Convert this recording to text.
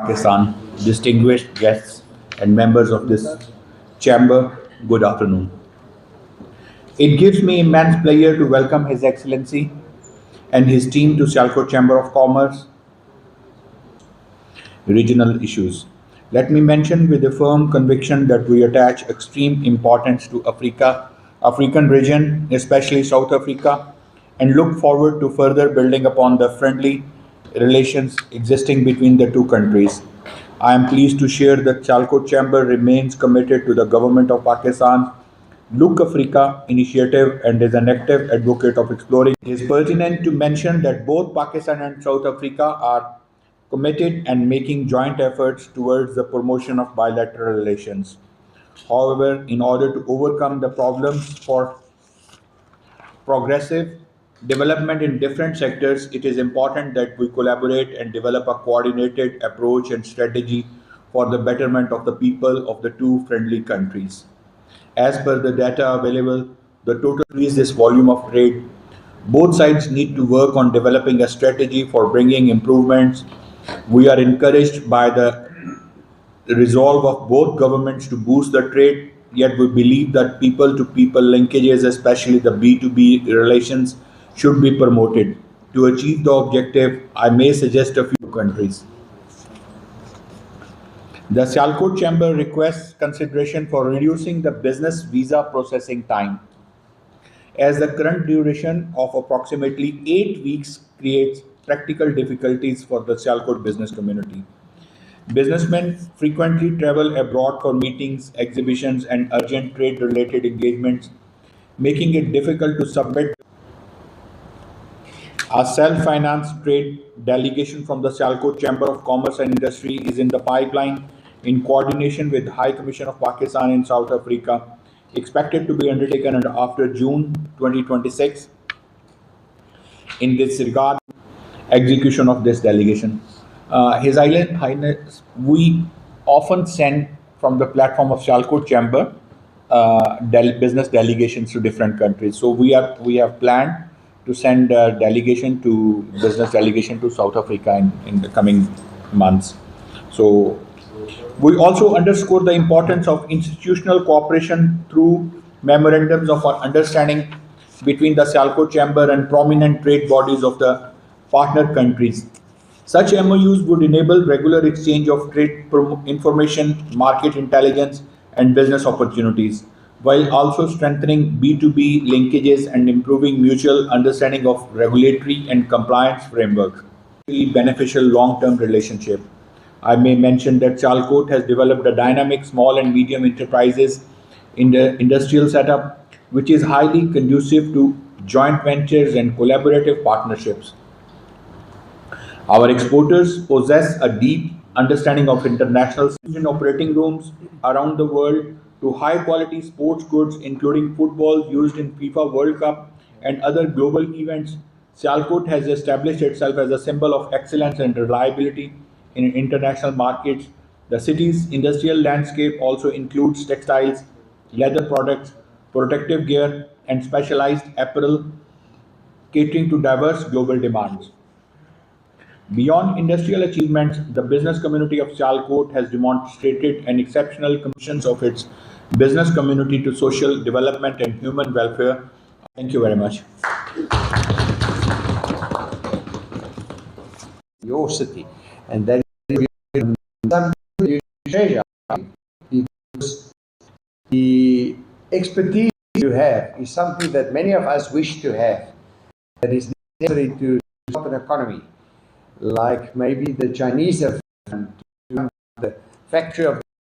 Pakistan, distinguished guests and members of this chamber, good afternoon. It gives me immense pleasure to welcome His Excellency and his team to Sialkot Chamber of Commerce regional issues. Let me mention with a firm conviction that we attach extreme importance to African region, especially South Africa, and look forward to further building upon the friendly relations existing between the two countries. I am pleased to share that Sialkot Chamber remains committed to the government of Pakistan's Look Africa initiative and is an active advocate of exploring. It is pertinent to mention that both Pakistan and South Africa are committed and making joint efforts towards the promotion of bilateral relations. However, in order to overcome the problems for progressive development in different sectors, it is important that we collaborate and develop a coordinated approach and strategy for the betterment of the people of the two friendly countries. As per the data available, the total increase this volume of trade. Both sides need to work on developing a strategy for bringing improvements. We are encouraged by the resolve of both governments to boost the trade, yet we believe that people-to-people linkages, especially the B2B relations, should be promoted. To achieve the objective, I may suggest a few countries. The Sialkot Chamber requests consideration for reducing the business visa processing time, as the current duration of approximately 8 weeks creates practical difficulties for the Sialkot business community. Businessmen frequently travel abroad for meetings, exhibitions, and urgent trade-related engagements, making it difficult to submit. A self-financed trade delegation from the Sialkot Chamber of Commerce and Industry is in the pipeline in coordination with High Commission of Pakistan in South Africa, expected to be undertaken after June 2026. In this regard, execution of this delegation. His Highness, we often send from the platform of Sialkot Chamber business delegations to different countries. So we have planned to send a business delegation to South Africa in the coming months. So we also underscore the importance of institutional cooperation through memorandums of understanding between the Sialkot Chamber and prominent trade bodies of the partner countries. Such MOUs would enable regular exchange of trade information, market intelligence, and business opportunities, while also strengthening B2B linkages and improving mutual understanding of regulatory and compliance frameworks. Really beneficial long-term relationship. I may mention that Sialkot has developed a dynamic small and medium enterprises in the industrial setup, which is highly conducive to joint ventures and collaborative partnerships. Our exporters possess a deep understanding of international operating rooms around the world to high-quality sports goods, including football used in FIFA World Cup and other global events. Sialkot has established itself as a symbol of excellence and reliability in international markets. The city's industrial landscape also includes textiles, leather products, protective gear, and specialized apparel, catering to diverse global demands. Beyond industrial achievements, the business community of Sialkot has demonstrated an exceptional commitment of its business community to social development and human welfare. Thank you very much. Your city, and that is something you treasure, because the expertise you have is something that many of us wish to have, that is necessary to develop an economy, like maybe the Chinese have done, to the factory of